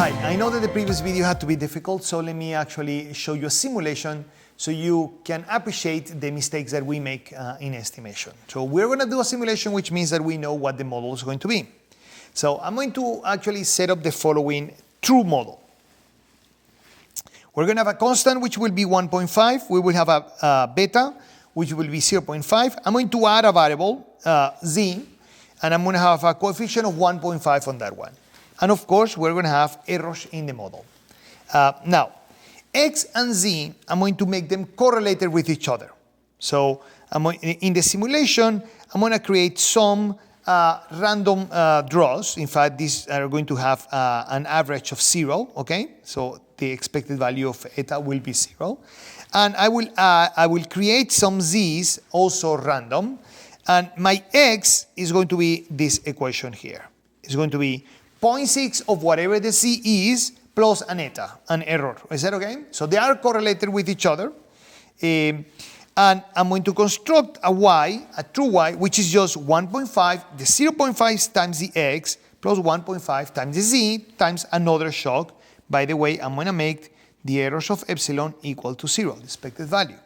Hi, I know that the previous video had to be difficult, so let me actually show you a simulation so you can appreciate the mistakes that we make in estimation. So we're going to do a simulation, which means that we know what the model is going to be. So I'm going to actually set up the following true model. We're going to have a constant, which will be 1.5. We will have a beta, which will be 0.5. I'm going to add a variable, z, and I'm going to have a coefficient of 1.5 on that one. And of course, we're going to have errors in the model. Now, x and z, I'm going to make them correlated with each other. So in the simulation, I'm going to create some random draws. In fact, these are going to have an average of 0, okay? So the expected value of eta will be 0. And I will create some z's, also random. And my x is going to be this equation here. It's going to be 0.6 of whatever the z is plus an eta, an error. Is that okay? So they are correlated with each other. And I'm going to construct a y, a true y, which is just 1.5, the 0.5 times the x plus 1.5 times the z times another shock. By the way, I'm going to make the errors of epsilon equal to 0, the expected value.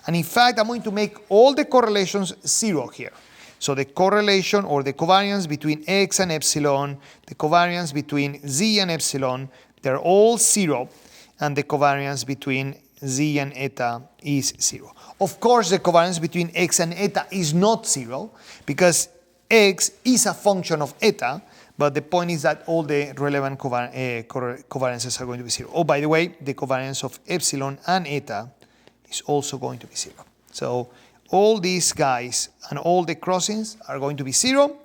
And in fact, I'm going to make all the correlations 0 here. So the correlation or the covariance between x and epsilon, the covariance between z and epsilon, they're all 0, and the covariance between z and eta is 0. Of course, the covariance between x and eta is not 0, because x is a function of eta, but the point is that all the relevant covariances are going to be 0. Oh, by the way, the covariance of epsilon and eta is also going to be 0. So all these guys and all the crossings are going to be 0,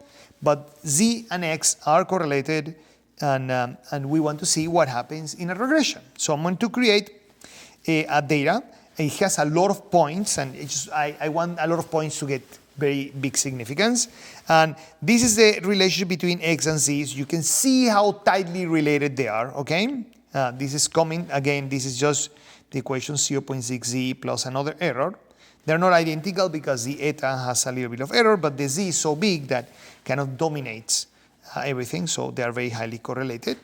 but z and x are correlated, and we want to see what happens in a regression. So I'm going to create a data. It has a lot of points, and I want a lot of points to get very big significance. And this is the relationship between x and z. So you can see how tightly related they are, okay? This is coming, again, this is just the equation 0.6z plus another error. They're not identical because the eta has a little bit of error, but the z is so big that kind of dominates everything, so they are very highly correlated.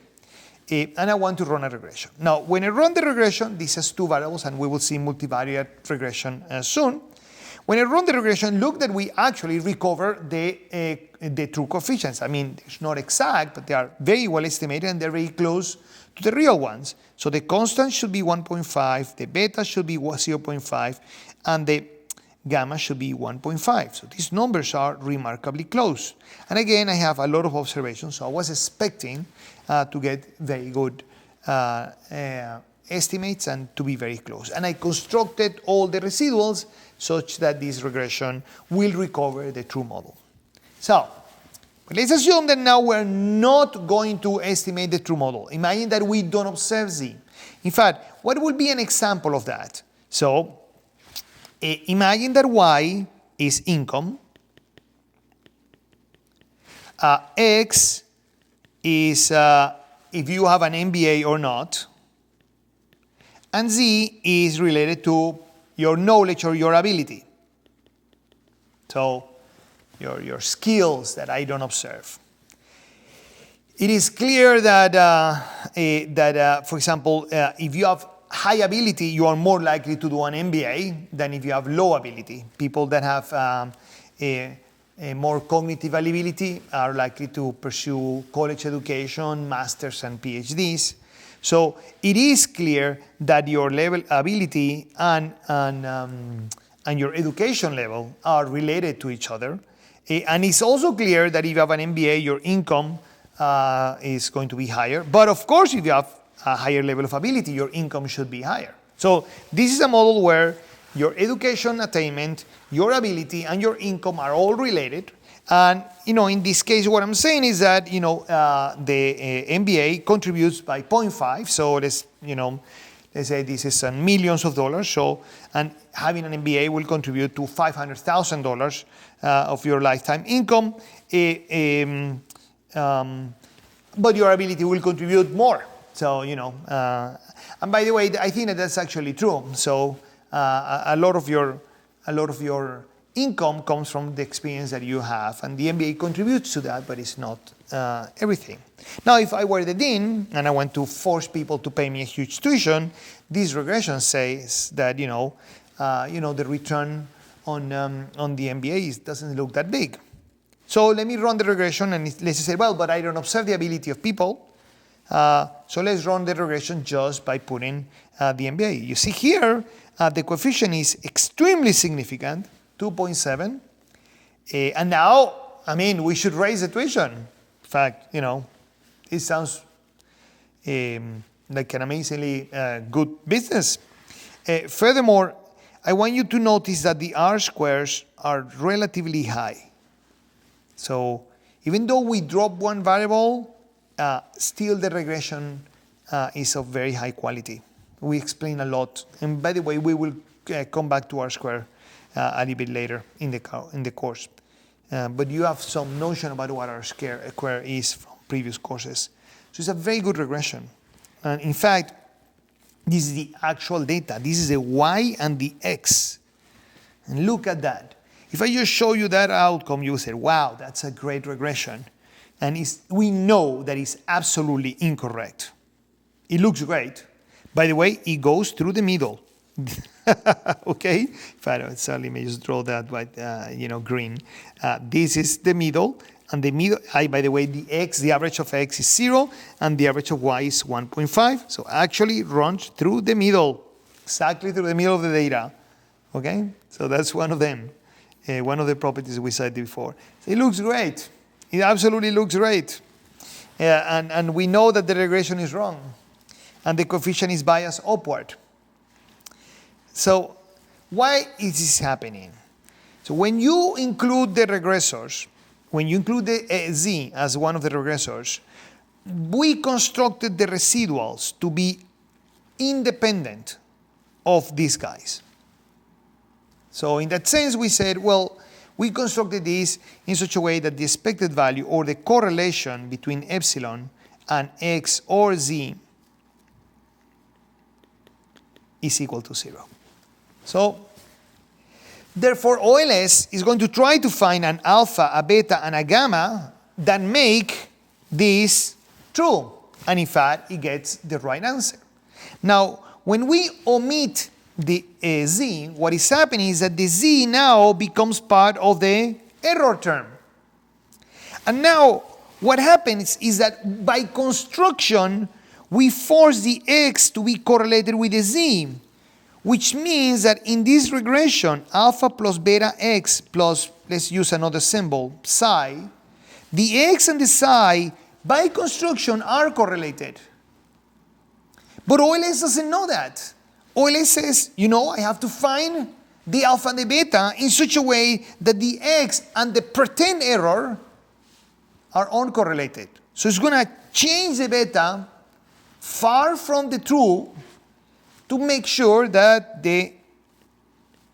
And I want to run a regression. Now, when I run the regression, this has two variables, and we will see multivariate regression soon. When I run the regression, look that we actually recover the true coefficients. I mean, it's not exact, but they are very well estimated, and they're very close to the real ones. So the constant should be 1.5, the beta should be 0.5, and the gamma should be 1.5. So these numbers are remarkably close. And again, I have a lot of observations, so I was expecting to get very good estimates and to be very close. And I constructed all the residuals such that this regression will recover the true model. So let's assume that now we're not going to estimate the true model. Imagine that we don't observe z. In fact, what would be an example of that? So imagine that y is income, x is if you have an MBA or not, and z is related to your knowledge or your ability. So your skills that I don't observe. It is clear that, for example, if you have high ability, you are more likely to do an MBA than if you have low ability. People that have a more cognitive ability are likely to pursue college education, masters, and PhDs. So it is clear that your level ability and your education level are related to each other. And it's also clear that if you have an MBA, your income is going to be higher. But of course, if you have a higher level of ability, your income should be higher. So this is a model where your education attainment, your ability, and your income are all related. And, in this case, what I'm saying is that, the MBA contributes by 0.5. So let's say this is millions of dollars. So, and having an MBA will contribute to $500,000 of your lifetime income. But your ability will contribute more. So, and by the way, I think that that's actually true. So a lot of your income comes from the experience that you have, and the MBA contributes to that, but it's not everything. Now, if I were the dean and I want to force people to pay me a huge tuition, this regression says that the return on the MBA doesn't look that big. So let me run the regression, and let's say, well, but I don't observe the ability of people. So let's run the regression just by putting the MBA. You see here, the coefficient is extremely significant, 2.7. And now, we should raise the tuition. In fact, it sounds like an amazingly good business. Furthermore, I want you to notice that the R-squares are relatively high. So even though we drop one variable, still the regression is of very high quality. We explain a lot. And by the way, we will come back to R-square a little bit later in the course. But you have some notion about what R-square is from previous courses. So it's a very good regression. And in fact, this is the actual data. This is the Y and the X. And look at that. If I just show you that outcome, you will say, wow, that's a great regression. And we know that it's absolutely incorrect. It looks great. By the way, it goes through the middle. Okay? If I don't, sorry, let me just draw that white, green. This is the middle. And the middle, by the way, the average of X is 0, and the average of Y is 1.5. So actually runs through the middle, exactly through the middle of the data. Okay? So that's one of them. One of the properties we cited before. It looks great. It absolutely looks great. And we know that the regression is wrong. And the coefficient is biased upward. So why is this happening? So when you include the regressors, when you include the Z as one of the regressors, we constructed the residuals to be independent of these guys. So in that sense, we said, well, we constructed this in such a way that the expected value or the correlation between epsilon and X or Z is equal to 0. So therefore, OLS is going to try to find an alpha, a beta, and a gamma that make this true. And in fact, it gets the right answer. Now, when we omit the Z, what is happening is that the Z now becomes part of the error term. And now, what happens is that by construction, we force the X to be correlated with the Z, which means that in this regression, alpha plus beta X plus, let's use another symbol, psi, the X and the psi, by construction, are correlated. But OLS doesn't know that. OLS says, I have to find the alpha and the beta in such a way that the X and the pretend error are uncorrelated. So it's going to change the beta far from the true to make sure that the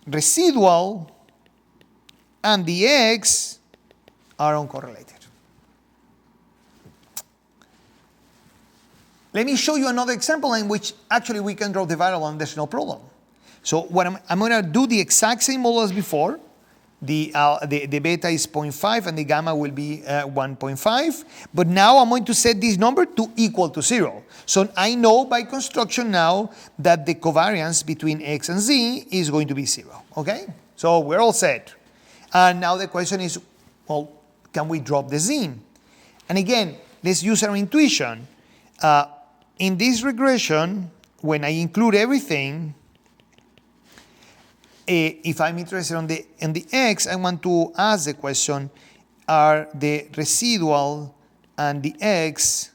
residual and the X are uncorrelated. Let me show you another example in which actually we can drop the variable and there's no problem. So what I'm going to do the exact same model as before. The beta is 0.5 and the gamma will be 1.5. But now I'm going to set this number to equal to 0. So I know by construction now that the covariance between X and Z is going to be 0. Okay? So we're all set. And now the question is, well, can we drop the Z? And again, let's use our intuition. In this regression, when I include everything, if I'm interested in the X, I want to ask the question, are the residual and the X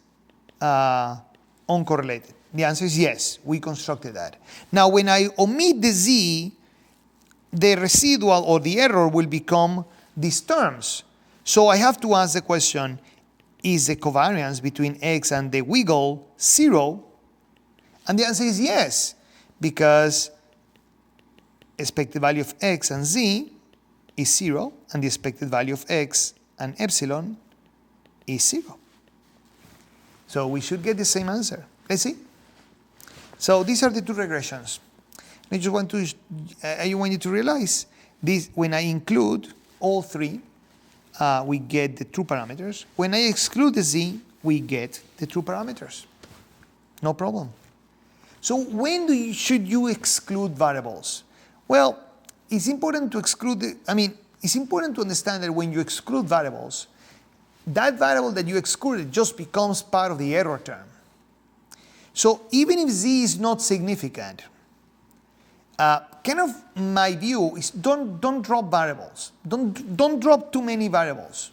uncorrelated? The answer is yes, we constructed that. Now, when I omit the Z, the residual or the error will become these terms. So I have to ask the question, is the covariance between X and the wiggle 0? And the answer is yes, because expected value of X and Z is 0, and the expected value of X and epsilon is 0. So we should get the same answer. Let's see. So these are the two regressions. I want you to realize This, when I include all three, we get the true parameters. When I exclude the z, we get the true parameters. No problem. So when should you exclude variables? Well, it's important to exclude, it's important to understand that when you exclude variables, that variable that you excluded just becomes part of the error term. So even if z is not significant, kind of my view is don't drop variables. Don't drop too many variables.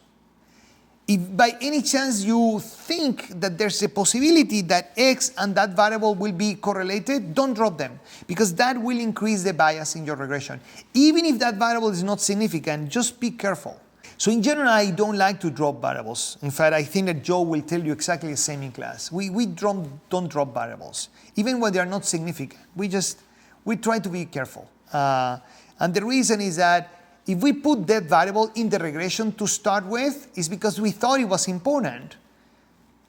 If by any chance you think that there's a possibility that x and that variable will be correlated, don't drop them, because that will increase the bias in your regression. Even if that variable is not significant, just be careful. So in general, I don't like to drop variables. In fact, I think that Joe will tell you exactly the same in class. We don't drop variables, even when they are not significant. We try to be careful. And the reason is that if we put that variable in the regression to start with, it's because we thought it was important.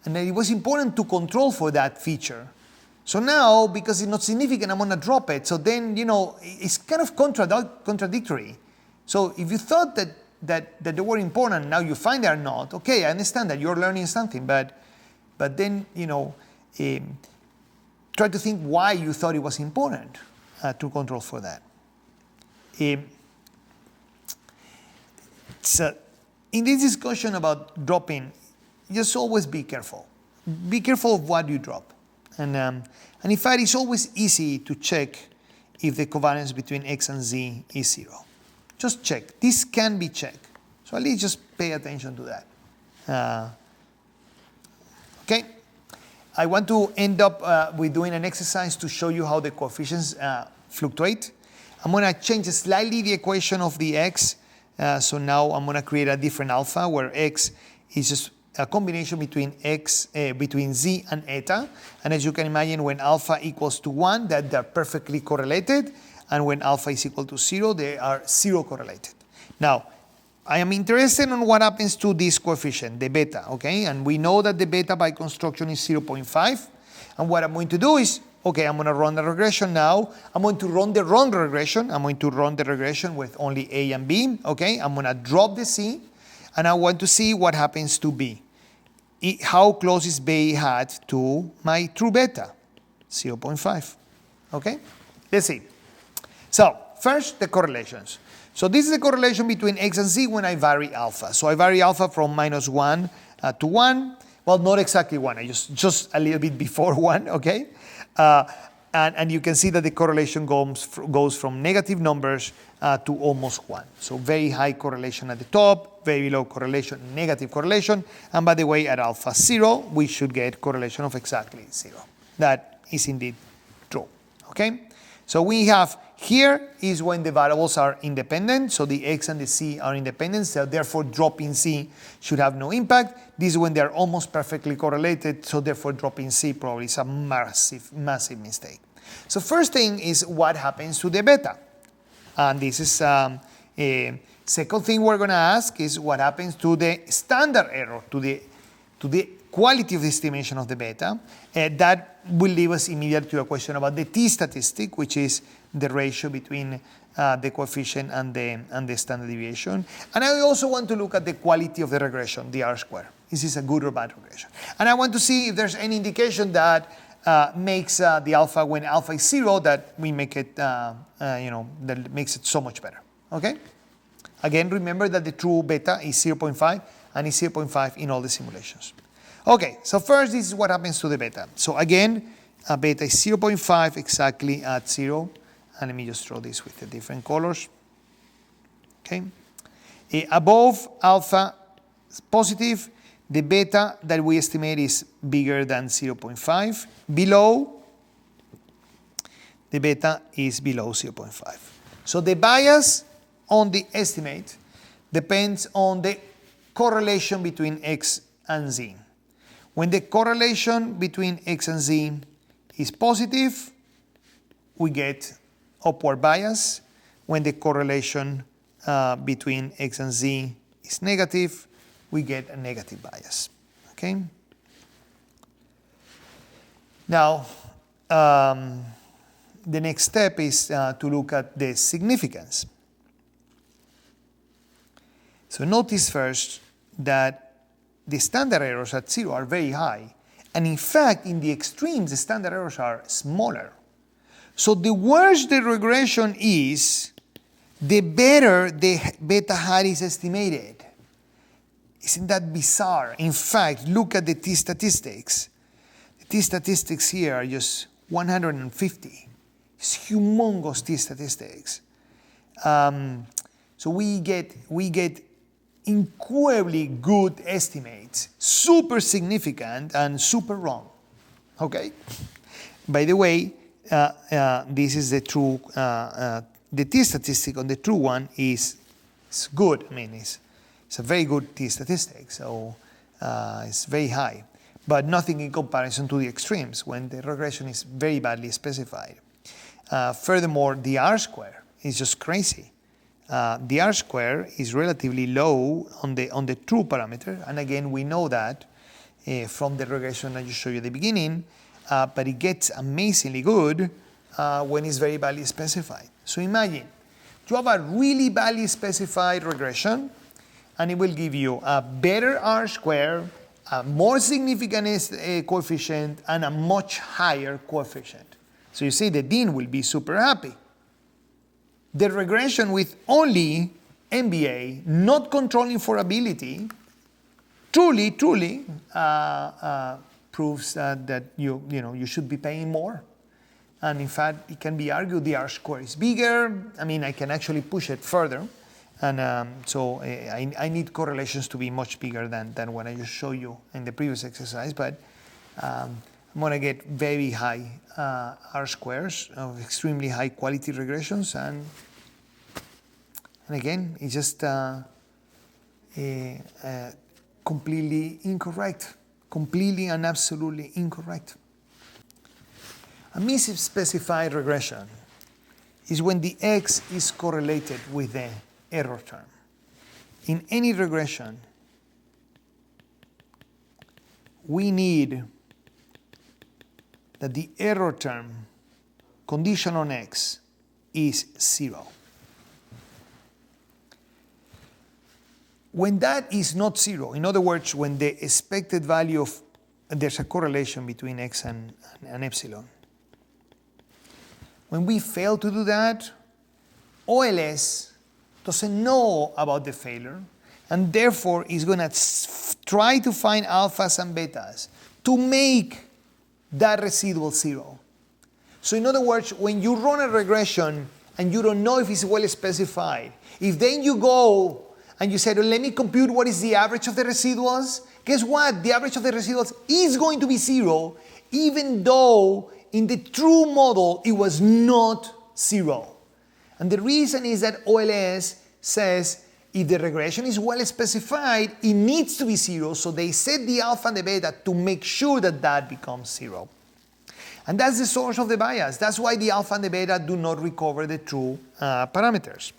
And that it was important to control for that feature. So now, because it's not significant, I'm going to drop it. So then, it's kind of contradictory. So if you thought that they were important, now you find they are not, okay, I understand that you're learning something. But then, try to think why you thought it was important to control for that. So in this discussion about dropping, just always be careful. Be careful of what you drop. And in fact, it's always easy to check if the covariance between x and z is 0. Just check. This can be checked. So at least just pay attention to that. Okay. I want to end up with doing an exercise to show you how the coefficients fluctuate. I'm going to change slightly the equation of the x. So now I'm going to create a different alpha where x is just a combination between between z and eta. And as you can imagine, when alpha equals to 1, that they're perfectly correlated. And when alpha is equal to 0, they are 0 correlated. Now, I am interested in what happens to this coefficient, the beta, okay? And we know that the beta by construction is 0.5. And what I'm going to do is, okay, I'm going to run the regression now. I'm going to run the wrong regression. I'm going to run the regression with only A and B, okay? I'm going to drop the C, and I want to see what happens to B. How close is B hat to my true beta? 0.5, okay? Let's see. So, first, the correlations. So this is the correlation between x and z when I vary alpha. So I vary alpha from -1 to 1. Well, not exactly 1, I just a little bit before 1, okay? And you can see that the correlation goes from negative numbers to almost 1. So very high correlation at the top, very low correlation, negative correlation. And by the way, at alpha 0, we should get correlation of exactly 0. That is indeed true, okay? So we have here is when the variables are independent, so the x and the z are independent, so therefore dropping z should have no impact. This is when they are almost perfectly correlated, so therefore dropping z probably is a massive mistake. So first thing is what happens to the beta. And this is a second thing we're going to ask is what happens to the standard error, to the quality of the estimation of the beta. That will lead us immediately to a question about the t-statistic, which is the ratio between the coefficient and the standard deviation. And I also want to look at the quality of the regression, the R-square. Is this a good or bad regression? And I want to see if there's any indication that makes the alpha, when alpha is 0, that we make it, that makes it so much better. Okay? Again, remember that the true beta is 0.5 and is 0.5 in all the simulations. Okay, so first this is what happens to the beta. So again, beta is 0.5 exactly at 0. And let me just draw this with the different colors. Okay. Above alpha is positive. The beta that we estimate is bigger than 0.5. Below, the beta is below 0.5. So the bias on the estimate depends on the correlation between x and z. When the correlation between x and z is positive, we get upward bias. When the correlation between x and z is negative, we get a negative bias. Okay? Now, the next step is to look at the significance. So notice first that the standard errors at 0 are very high. And in fact, in the extremes, the standard errors are smaller. So the worse the regression is, the better the beta hat is estimated. Isn't that bizarre? In fact, look at the t-statistics. The t-statistics here are just 150. It's humongous t-statistics. So we get incredibly good estimates, super significant and super wrong. Okay? By the way, this is the true, the t-statistic on the true one is good. I mean, it's a very good t-statistic, so it's very high, but nothing in comparison to the extremes when the regression is very badly specified. Furthermore, the R-square is just crazy. The R-square is relatively low on the true parameter, and again, we know that from the regression I just showed you at the beginning, but it gets amazingly good when it's very badly specified. So imagine, you have a really badly specified regression, and it will give you a better R-square, a more significant coefficient, and a much higher coefficient. So you see the dean will be super happy. The regression with only MBA, not controlling for ability, truly proves that you should be paying more. And in fact, it can be argued the R-square is bigger. I mean, I can actually push it further. And so I need correlations to be much bigger than what I just showed you in the previous exercise. But I'm going to get very high R-squares of extremely high quality regressions. And again, it's just completely incorrect. Completely and absolutely incorrect. A misspecified regression is when the X is correlated with the error term. In any regression, we need that the error term, condition on X, is 0. When that is not 0, in other words, when the expected value of, there's a correlation between X and epsilon. When we fail to do that, OLS doesn't know about the failure, and therefore is going to try to find alphas and betas to make that residual 0. So in other words, when you run a regression and you don't know if it's well specified, if then you go and you say, let me compute what is the average of the residuals, guess what? The average of the residuals is going to be 0, even though in the true model it was not 0. And the reason is that OLS says if the regression is well specified, it needs to be 0, so they set the alpha and the beta to make sure that that becomes 0. And that's the source of the bias. That's why the alpha and the beta do not recover the true parameters.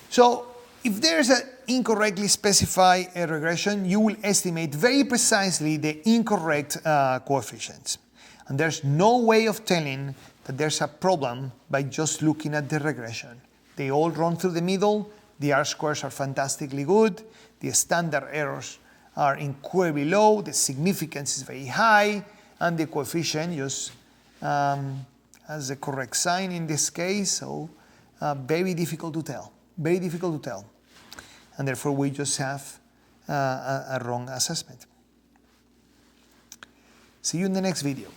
So if there's an incorrectly specified regression, you will estimate very precisely the incorrect coefficients. And there's no way of telling that there's a problem by just looking at the regression. They all run through the middle, the R-squares are fantastically good, the standard errors are incredibly low, the significance is very high, and the coefficient just has the correct sign in this case, so very difficult to tell, very difficult to tell. And therefore we just have a wrong assessment. See you in the next video.